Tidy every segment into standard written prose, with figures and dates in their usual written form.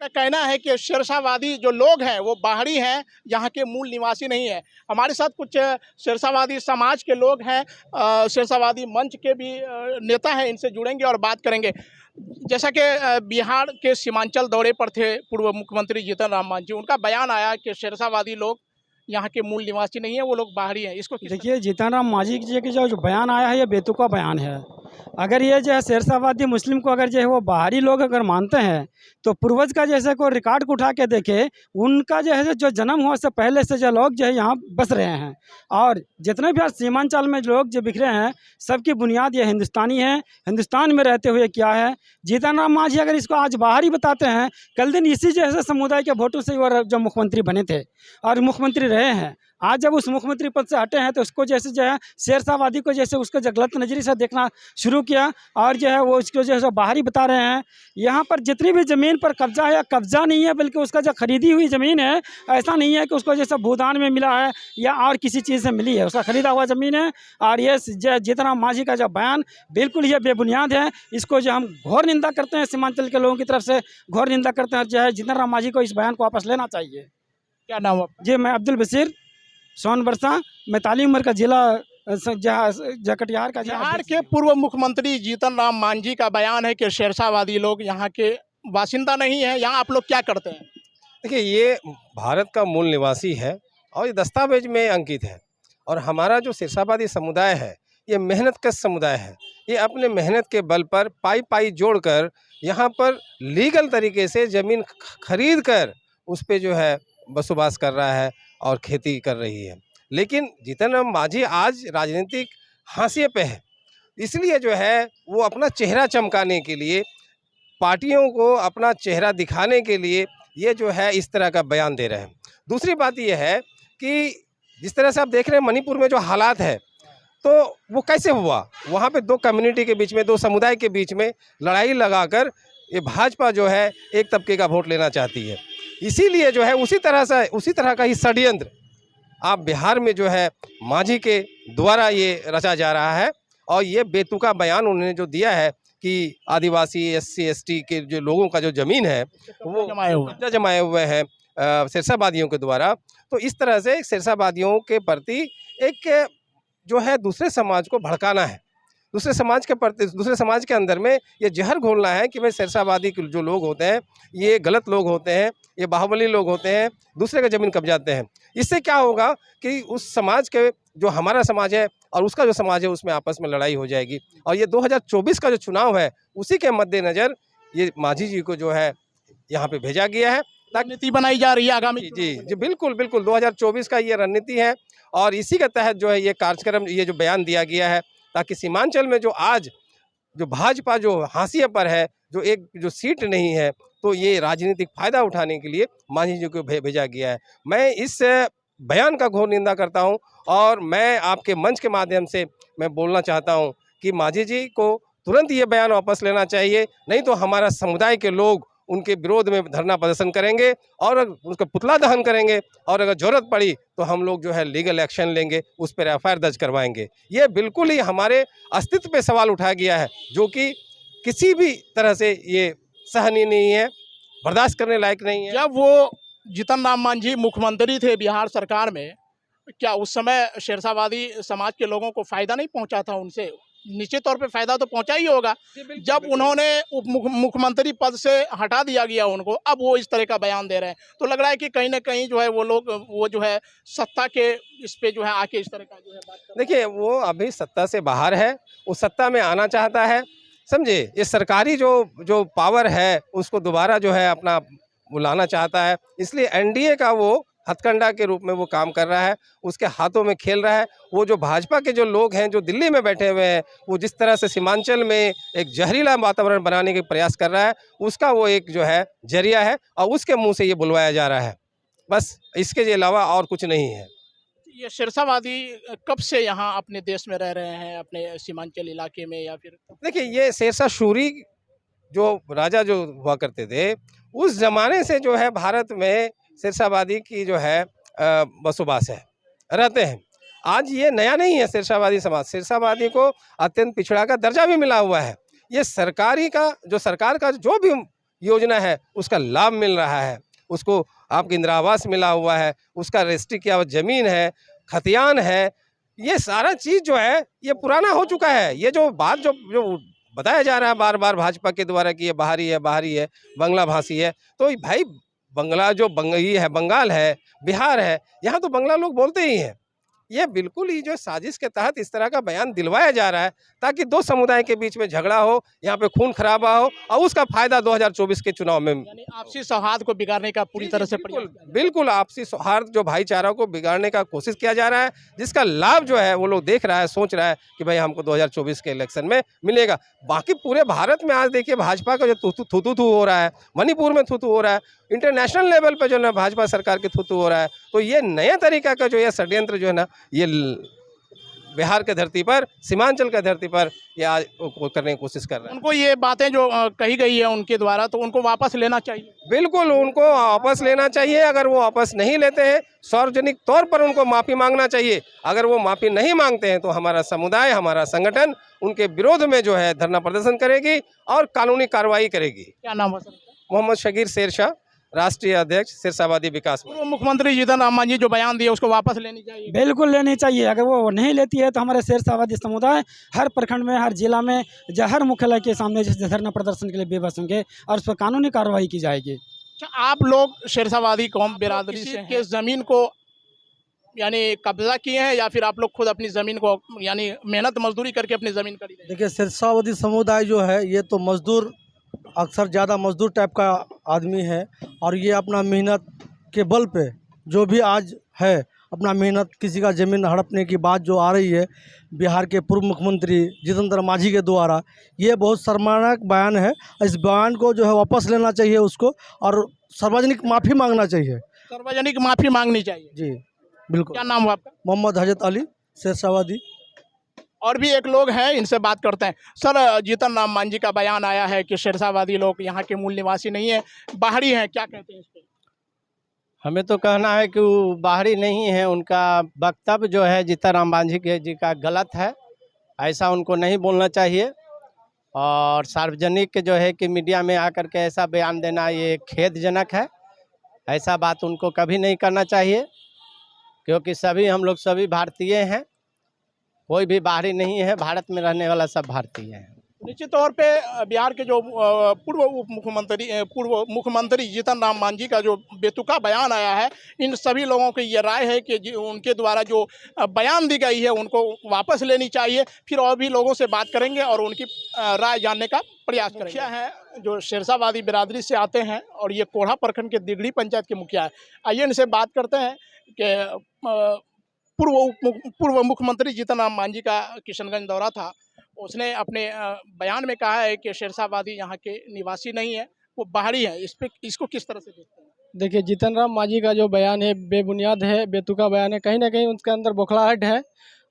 का कहना है कि शेरशाहवादी जो लोग हैं वो बाहरी हैं, यहाँ के मूल निवासी नहीं है। हमारे साथ कुछ शेरशाहवादी समाज के लोग हैं, शेरशाहवादी मंच के भी नेता हैं, इनसे जुड़ेंगे और बात करेंगे। जैसा कि बिहार के सीमांचल दौरे पर थे पूर्व मुख्यमंत्री जीतन राम मांझी, उनका बयान आया कि शेरशाहवादी लोग यहाँ के मूल निवासी नहीं है, वो लोग बाहरी हैं। इसको देखिए, जीतन राम मांझी जी के जो बयान आया है ये बेतुका बयान है। अगर ये जो है शेरशाहवादी मुस्लिम को अगर जो है वो बाहरी लोग अगर मानते हैं तो पूर्वज का जैसे कोई रिकॉर्ड को उठा के देखे, उनका जो है जो जन्म हुआ से पहले से जो लोग जो है यहाँ बस रहे हैं और जितने भी सीमांचल में लोग जो बिखरे हैं सबकी बुनियाद ये हिंदुस्तानी है। हिंदुस्तान में रहते हुए क्या है, जीतन राम मांझी अगर इसको आज बाहरी बताते हैं, कल दिन इसी जैसे समुदाय के वोटों से वो जो मुख्यमंत्री बने थे और मुख्यमंत्री रहे हैं, आज जब उस मुख्यमंत्री पद से हटे हैं तो उसको जैसे जो है शेरशाहवादी को जैसे उसको जो गलत नजरिए से देखना शुरू किया और जो है वो उसको जो है बाहरी बता रहे हैं। यहाँ पर जितनी भी ज़मीन पर कब्जा है या कब्जा नहीं है, बल्कि उसका जो खरीदी हुई ज़मीन है, ऐसा नहीं है कि उसको जैसे भूदान में मिला है या और किसी चीज़ से मिली है, उसका खरीदा हुआ ज़मीन है। और ये जीतन राम मांझी का जो बयान बिल्कुल ये बेबुनियाद है। इसको जो हम घोर निंदा करते हैं, सीमांचल के लोगों की तरफ से घोर निंदा करते हैं। जो है जीतन राम मांझी को इस बयान को वापस लेना चाहिए। क्या नाम है? जी, मैं अब्दुल बशीर, सोनबरसा, 45 उम्र का जिला कटिहार का। बिहार के पूर्व मुख्यमंत्री जीतन राम मांझी का बयान है कि शेरशाहवादी लोग यहाँ के बासिंदा नहीं है। यहाँ आप लोग क्या करते हैं? देखिए, ये भारत का मूल निवासी है और ये दस्तावेज में अंकित है। और हमारा जो शेरशाहवादी समुदाय है ये मेहनतकश समुदाय है। ये अपने मेहनत के बल पर पाई पाई जोड़कर यहाँ पर लीगल तरीके से ज़मीन खरीद कर उस पर जो है बसोबास कर रहा है और खेती कर रही है। लेकिन जीतन राम मांझी आज राजनीतिक हाशिए पे है, इसलिए जो है वो अपना चेहरा चमकाने के लिए, पार्टियों को अपना चेहरा दिखाने के लिए ये जो है इस तरह का बयान दे रहे हैं। दूसरी बात ये है कि जिस तरह से आप देख रहे हैं मणिपुर में जो हालात है, तो वो कैसे हुआ, वहाँ पे दो कम्युनिटी के बीच में, दो समुदाय के बीच में लड़ाई लगाकर ये भाजपा जो है एक तबके का वोट लेना चाहती है। इसीलिए जो है उसी तरह का ही षड्यंत्र आप बिहार में जो है मांझी के द्वारा ये रचा जा रहा है। और ये बेतुका बयान उन्होंने जो दिया है कि आदिवासी SC ST के जो लोगों का जो ज़मीन है वो कब्जा जमाए हुए हैं शेरशाहवादियों के द्वारा, तो इस तरह से शेरशाहवादियों के प्रति एक जो है दूसरे समाज को भड़काना है, दूसरे समाज के अंदर में ये जहर घोलना है कि भाई शेरशाहवादी जो लोग होते हैं ये गलत लोग होते हैं, ये बाहुबली लोग होते हैं, दूसरे का ज़मीन कब्जाते हैं। इससे क्या होगा कि उस समाज के जो हमारा समाज है और उसका जो समाज है उसमें आपस में लड़ाई हो जाएगी। और ये 2024 का जो चुनाव है उसी के मद्देनज़र ये मांझी जी को जो है यहाँ पे भेजा गया है ताकि नीति बनाई जा रही है आगामी। जी बिल्कुल 2024 का ये रणनीति है और इसी के तहत जो है ये कार्यक्रम, ये जो बयान दिया गया है ताकि सीमांचल में जो आज जो भाजपा जो हाशिए पर है, जो सीट नहीं है, तो ये राजनीतिक फ़ायदा उठाने के लिए मांझी जी को भेजा गया है। मैं इस बयान का घोर निंदा करता हूं और मैं आपके मंच के माध्यम से मैं बोलना चाहता हूं कि मांझी जी को तुरंत ये बयान वापस लेना चाहिए, नहीं तो हमारा समुदाय के लोग उनके विरोध में धरना प्रदर्शन करेंगे और उसका पुतला दहन करेंगे और अगर ज़रूरत पड़ी तो हम लोग जो है लीगल एक्शन लेंगे, उस पर FIR दर्ज करवाएंगे। ये बिल्कुल ही हमारे अस्तित्व पे सवाल उठाया गया है जो कि किसी भी तरह से ये सहनीय नहीं है, बर्दाश्त करने लायक नहीं है। जब वो जीतन राम मांझी मुख्यमंत्री थे बिहार सरकार में, क्या उस समय शेरशाहवादी समाज के लोगों को फ़ायदा नहीं पहुंचा था? उनसे निश्चित तौर पे फ़ायदा तो पहुंचा ही होगा। जब उन्होंने मुख्यमंत्री पद से हटा दिया गया उनको, अब वो इस तरह का बयान दे रहे हैं, तो लग रहा है कि कहीं ना कहीं जो है वो लोग वो जो है सत्ता के इस पे जो है आके इस तरह का जो है बात कर। देखिए, वो अभी सत्ता से बाहर है, वो सत्ता में आना चाहता है, समझे। ये सरकारी जो पावर है उसको दोबारा जो है अपना बुलाना चाहता है, इसलिए NDA का वो हथकंडा के रूप में वो काम कर रहा है, उसके हाथों में खेल रहा है। वो जो भाजपा के जो लोग हैं जो दिल्ली में बैठे हुए हैं, वो जिस तरह से सीमांचल में एक जहरीला वातावरण बनाने के प्रयास कर रहा है, उसका वो एक जो है जरिया है और उसके मुंह से ये बुलवाया जा रहा है, बस इसके अलावा और कुछ नहीं है। ये शेरशाहवादी कब से यहाँ अपने देश में रह रहे हैं, अपने सीमांचल इलाके में, या फिर? देखिए, ये शेरशाह सूरी जो राजा जो हुआ करते थे उस ज़माने से जो है भारत में शेरशाहवादी की जो है बसोबास है, रहते हैं। आज ये नया नहीं है शेरशाहवादी समाज, शेरशाहवादी को अत्यंत पिछड़ा का दर्जा भी मिला हुआ है। ये सरकार का जो भी योजना है उसका लाभ मिल रहा है, उसको आपको इंदिरा आवास मिला हुआ है, उसका रजिस्ट्री किया हुआ ज़मीन है, खतियान है, ये सारा चीज़ जो है ये पुराना हो चुका है। ये जो बात जो बताया जा रहा है बार बार भाजपा के द्वारा कि ये बाहरी है, बंगला भाषी है, तो भाई बंगला जो ये है, बंगाल है, बिहार है, यहाँ तो बंगला लोग बोलते ही हैं। ये बिल्कुल ही जो साजिश के तहत इस तरह का बयान दिलवाया जा रहा है ताकि दो समुदाय के बीच में झगड़ा हो, यहाँ पे खून खराबा हो और उसका फायदा 2024 के चुनाव में, यानी आपसी सौहार्द को बिगाड़ने का पूरी तरह से बिल्कुल बिल्कुल आपसी सौहार्द जो भाईचारा को बिगाड़ने का कोशिश किया जा रहा है, जिसका लाभ जो है वो लोग देख रहा है, सोच रहा है कि भाई हमको 2024 के इलेक्शन में मिलेगा। बाकी पूरे भारत में आज देखिए भाजपा का जो थू हो रहा है, मणिपुर में थू हो रहा है, इंटरनेशनल लेवल पे जो है भाजपा सरकार की थू हो रहा है, तो ये नया तरीका का जो है षड्यंत्र जो है ना ये बिहार के धरती पर, सीमांचल के धरती पर ये आज करने की कोशिश कर रहे हैं। उनको ये बातें जो कही गई है उनके द्वारा, तो उनको वापस लेना चाहिए। बिल्कुल उनको वापस लेना चाहिए। अगर वो वापस नहीं लेते हैं, सार्वजनिक तौर पर उनको माफ़ी मांगना चाहिए। अगर वो माफ़ी नहीं मांगते हैं तो हमारा समुदाय, हमारा संगठन उनके विरोध में जो है धरना प्रदर्शन करेगी और कानूनी कार्रवाई करेगी। क्या नाम है सर? मोहम्मद शगीर शेरशाह, राष्ट्रीय अध्यक्ष सिरसावादी विकास मंच। पूर्व मुख्यमंत्री जीतन राम मांझी जो बयान दिए उसको वापस लेनी चाहिए। बिल्कुल लेनी चाहिए। अगर वो नहीं लेती है तो हमारे शेरशाहवादी समुदाय हर प्रखंड में, हर जिला में, हर मुख्यालय के सामने जैसे धरना प्रदर्शन के लिए बेबस होंगे और उस पर कानूनी कार्रवाई की जाएगी। अच्छा, आप लोग शेरशाहवादी कौम बिरादरी से के ज़मीन को यानी कब्जा किए हैं या फिर आप लोग खुद अपनी ज़मीन को यानी मेहनत मजदूरी करके अपनी ज़मीन खरीदे? देखिए, शेरशाहवादी समुदाय जो है ये तो मजदूर, अक्सर ज़्यादा मजदूर टाइप का आदमी है और ये अपना मेहनत के बल पे जो भी आज है, अपना मेहनत, किसी का ज़मीन हड़पने की बात जो आ रही है बिहार के पूर्व मुख्यमंत्री जीतन राम मांझी के द्वारा, ये बहुत शर्मनाक बयान है। इस बयान को जो है वापस लेना चाहिए उसको और सार्वजनिक माफ़ी मांगना चाहिए। सार्वजनिक माफ़ी मांगनी चाहिए। जी बिल्कुल। क्या नाम हुआ आपका? मोहम्मद हजरत अली, शेरशाहवादी। और भी एक लोग हैं, इनसे बात करते हैं। सर, जीतन राम मांझी का बयान आया है कि शेरशाहवादी लोग यहाँ के मूल निवासी नहीं है, बाहरी हैं, क्या कहते हैं इस पर? हमें तो कहना है कि वो बाहरी नहीं है। उनका वक्तव्य जो है जीतन राम मांझी के जी का गलत है, ऐसा उनको नहीं बोलना चाहिए। और सार्वजनिक जो है कि मीडिया में आकर के ऐसा बयान देना ये खेदजनक है। ऐसा बात उनको कभी नहीं करना चाहिए, क्योंकि सभी हम लोग सभी भारतीय हैं, कोई भी बाहरी नहीं है। भारत में रहने वाला सब भारतीय हैं। निश्चित तौर पे बिहार के जो पूर्व मुख्यमंत्री जीतन राम मांझी का जो बेतुका बयान आया है, इन सभी लोगों की ये राय है कि उनके द्वारा जो बयान दी गई है उनको वापस लेनी चाहिए। फिर और भी लोगों से बात करेंगे और उनकी राय जानने का प्रयास करेंगे। मुखिया है जो शेरशाहवादी बिरादरी से आते हैं और ये कोढ़ा प्रखंड के दिगड़ी पंचायत के मुखिया है। आइए इनसे बात करते हैं कि पूर्व मुख्यमंत्री जीतन राम मांझी का किशनगंज दौरा था, उसने अपने बयान में कहा है कि शेरशाहवादी यहाँ के निवासी नहीं है, वो बाहरी है। इसको किस तरह से देखते हैं? देखिए, जीतन राम मांझी का जो बयान है बेबुनियाद है, बेतुका बयान है। कहीं ना कहीं उसके अंदर बौखलाहट है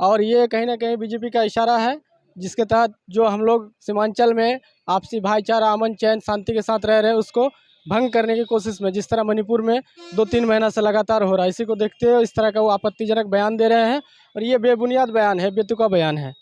और ये कहीं ना कहीं बीजेपी का इशारा है, जिसके तहत जो हम लोग सीमांचल में आपसी भाईचारा, अमन चैन, शांति के साथ रह रहे हैं उसको भंग करने की कोशिश में, जिस तरह मणिपुर में 2-3 महीना से लगातार हो रहा है, इसी को देखते हुए इस तरह का वो आपत्तिजनक बयान दे रहे हैं और ये बेबुनियाद बयान है, बेतुका बयान है।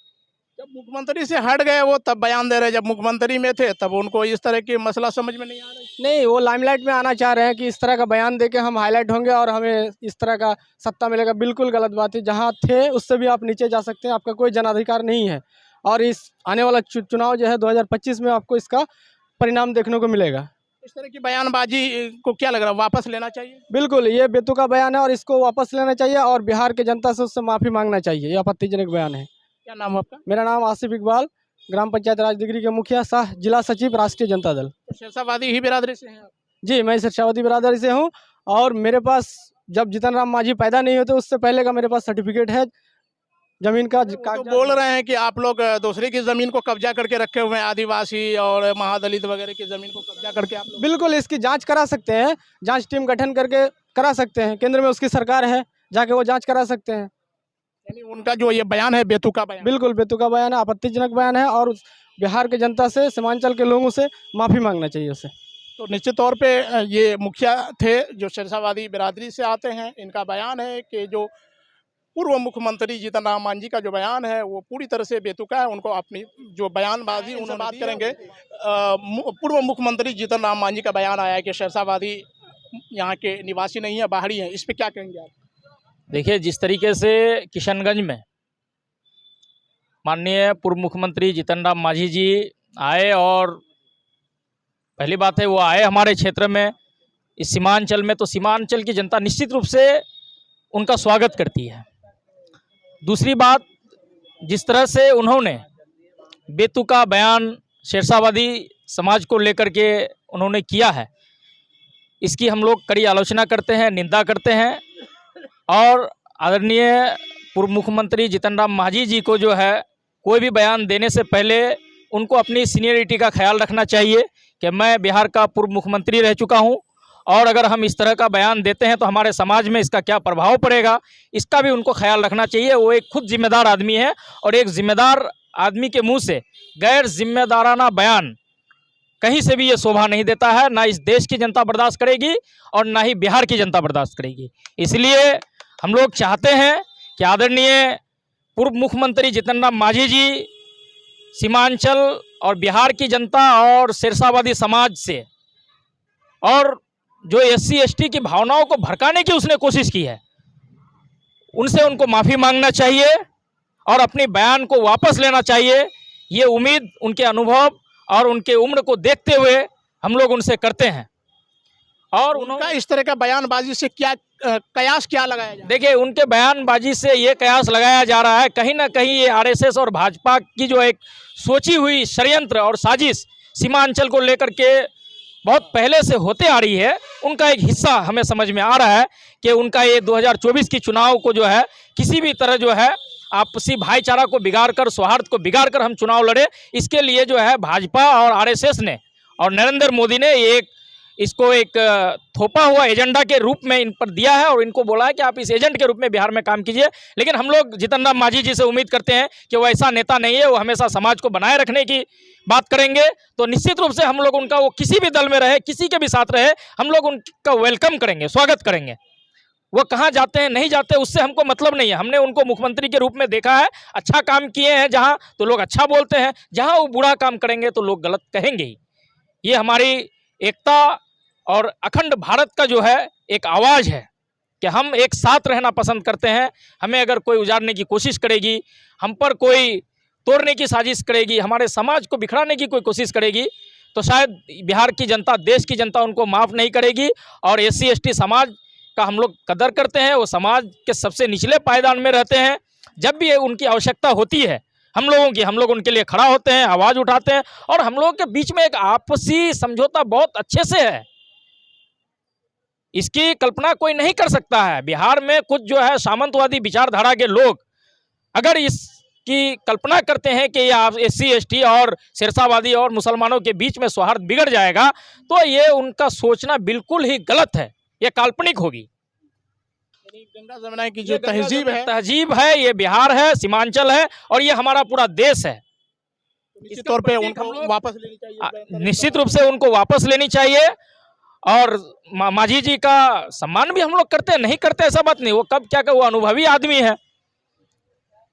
जब मुख्यमंत्री से हट गए वो तब बयान दे रहे हैं, जब मुख्यमंत्री में थे तब उनको इस तरह की मसला समझ में नहीं आ रहा। नहीं, वो लाइमलाइट में आना चाह रहे हैं कि इस तरह का बयान देके हम हाईलाइट होंगे और हमें इस तरह का सत्ता मिलेगा। बिल्कुल गलत बात है। जहाँ थे उससे भी आप नीचे जा सकते हैं, आपका कोई जनाधिकार नहीं है। और इस आने वाला चुनाव जो है 2025 में आपको इसका परिणाम देखने को मिलेगा। इस तरह की बयानबाजी को क्या लग रहा है, वापस लेना चाहिए? बिल्कुल, ये बेतुका बयान है और इसको वापस लेना चाहिए और बिहार की जनता से उससे माफ़ी मांगना चाहिए। ये आपत्तिजनक बयान है। क्या नाम है आपका? मेरा नाम आसिफ इकबाल, ग्राम पंचायत राजदिगरी के मुखिया सह जिला सचिव राष्ट्रीय जनता दल। तो शेरशाहवादी ही बिरादरी से हैं आप? जी, मैं शेरशाहवादी बिरादरी से हूँ और मेरे पास जब जीतन राम मांझी पैदा नहीं होते उससे पहले का मेरे पास सर्टिफिकेट है जमीन का। तो बोल रहे हैं कि आप लोग दूसरे की ज़मीन को कब्जा करके रखे हुए हैं, आदिवासी और महादलित वगैरह की ज़मीन को कब्जा करके आप लोग। बिल्कुल, इसकी जांच करा सकते हैं, जांच टीम गठन करके करा सकते हैं। केंद्र में उसकी सरकार है, जाके वो जांच करा सकते हैं। यानी उनका जो ये बयान है बेतुका बयान। बिल्कुल बेतुका बयान है, आपत्तिजनक बयान है और बिहार के जनता से, सीमांचल के लोगों से माफ़ी मांगना चाहिए उसे। तो निश्चित तौर पे ये मुखिया थे जो शेरशाहवादी बिरादरी से आते हैं, इनका बयान है कि जो पूर्व मुख्यमंत्री जीतन राम मांझी का जो बयान है वो पूरी तरह से बेतुका है। उनको अपनी जो बयानबाजी उनसे बात करेंगे। पूर्व मुख्यमंत्री जीतन राम मांझी का बयान आया है कि शेरशाहवादी यहाँ के निवासी नहीं है, बाहरी हैं, इस पे क्या कहेंगे आप? देखिए, जिस तरीके से किशनगंज में माननीय पूर्व मुख्यमंत्री जीतन राम मांझी जी आए, और पहली बात है वो आए हमारे क्षेत्र में, इस सीमांचल में, तो सीमांचल की जनता निश्चित रूप से उनका स्वागत करती है। दूसरी बात, जिस तरह से उन्होंने बेतुका बयान शेरशाहवादी समाज को लेकर के उन्होंने किया है, इसकी हम लोग कड़ी आलोचना करते हैं, निंदा करते हैं। और आदरणीय पूर्व मुख्यमंत्री जीतन राम मांझी जी को जो है कोई भी बयान देने से पहले उनको अपनी सीनियरिटी का ख्याल रखना चाहिए कि मैं बिहार का पूर्व मुख्यमंत्री रह चुका हूं, और अगर हम इस तरह का बयान देते हैं तो हमारे समाज में इसका क्या प्रभाव पड़ेगा, इसका भी उनको ख्याल रखना चाहिए। वो एक खुद जिम्मेदार आदमी है, और एक जिम्मेदार आदमी के मुंह से गैर जिम्मेदाराना बयान कहीं से भी ये शोभा नहीं देता है। ना इस देश की जनता बर्दाश्त करेगी और ना ही बिहार की जनता बर्दाश्त करेगी। इसलिए हम लोग चाहते हैं कि आदरणीय पूर्व मुख्यमंत्री जीतन राम मांझी जी सीमांचल और बिहार की जनता और शेरशाहवादी समाज से, और जो SC ST की भावनाओं को भड़काने की उसने कोशिश की है, उनसे उनको माफ़ी मांगना चाहिए और अपनी बयान को वापस लेना चाहिए। ये उम्मीद उनके अनुभव और उनके उम्र को देखते हुए हम लोग उनसे करते हैं। और उनका इस तरह का बयानबाजी से क्या कयास क्या लगाया जाए? देखिए, उनके बयानबाजी से ये कयास लगाया जा रहा है, कहीं ना कहीं ये RSS और भाजपा की जो एक सोची हुई षड्यंत्र और साजिश सीमांचल को लेकर के बहुत पहले से होते आ रही है, उनका एक हिस्सा हमें समझ में आ रहा है कि उनका ये 2024 की चुनाव को जो है किसी भी तरह जो है आपसी भाईचारा को बिगाड़ कर, सौहार्द को बिगाड़ कर हम चुनाव लड़े, इसके लिए जो है भाजपा और RSS ने और नरेंद्र मोदी ने इसको एक थोपा हुआ एजेंडा के रूप में इन पर दिया है, और इनको बोला है कि आप इस एजेंट के रूप में बिहार में काम कीजिए। लेकिन हम लोग जीतन राम मांझी जी से उम्मीद करते हैं कि वो ऐसा नेता नहीं है, वो हमेशा समाज को बनाए रखने की बात करेंगे। तो निश्चित रूप से हम लोग उनका, वो किसी भी दल में रहे, किसी के भी साथ रहे, हम लोग उनका वेलकम करेंगे, स्वागत करेंगे। वो कहाँ जाते हैं नहीं जाते उससे हमको मतलब नहीं है। हमने उनको मुख्यमंत्री के रूप में देखा है, अच्छा काम किए हैं जहाँ तो लोग अच्छा बोलते हैं, जहाँ वो बुरा काम करेंगे तो लोग गलत कहेंगे ही। ये हमारी एकता और अखंड भारत का जो है एक आवाज़ है कि हम एक साथ रहना पसंद करते हैं। हमें अगर कोई उजाड़ने की कोशिश करेगी, हम पर कोई तोड़ने की साजिश करेगी, हमारे समाज को बिखराने की कोई कोशिश करेगी, तो शायद बिहार की जनता, देश की जनता उनको माफ़ नहीं करेगी। और SC ST समाज का हम लोग कदर करते हैं, वो समाज के सबसे निचले पायदान में रहते हैं। जब भी उनकी आवश्यकता होती है हम लोगों की, हम लोग उनके लिए खड़ा होते हैं, आवाज़ उठाते हैं, और हम लोगों के बीच में एक आपसी समझौता बहुत अच्छे से है। इसकी कल्पना कोई नहीं कर सकता है। बिहार में कुछ जो है सामंतवादी विचारधारा के लोग अगर इसकी कल्पना करते हैं कि ये SC ST और शेरशाहवादी और मुसलमानों के बीच में सौहार्द बिगड़ जाएगा, तो ये उनका सोचना बिल्कुल ही गलत है, ये काल्पनिक होगी। गंगा जमुना की जो तहजीब है, ये बिहार है, सीमांचल है, और ये हमारा पूरा देश है। निश्चित तौर पे उनको वापस लेनी चाहिए, निश्चित रूप से उनको वापस लेनी चाहिए। और मांझी जी का सम्मान भी हम लोग करते हैं, नहीं करते ऐसा बात नहीं। वो कब क्या वो अनुभवी आदमी है,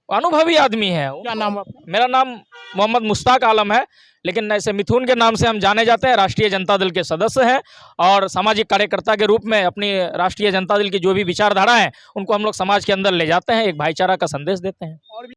अनुभवी आदमी है। क्या नाम? मेरा नाम मोहम्मद मुश्ताक आलम है, लेकिन ऐसे मिथुन के नाम से हम जाने जाते हैं। राष्ट्रीय जनता दल के सदस्य हैं और सामाजिक कार्यकर्ता के रूप में अपनी राष्ट्रीय जनता दल की जो भी विचारधारा है उनको हम लोग समाज के अंदर ले जाते हैं, एक भाईचारा का संदेश देते हैं।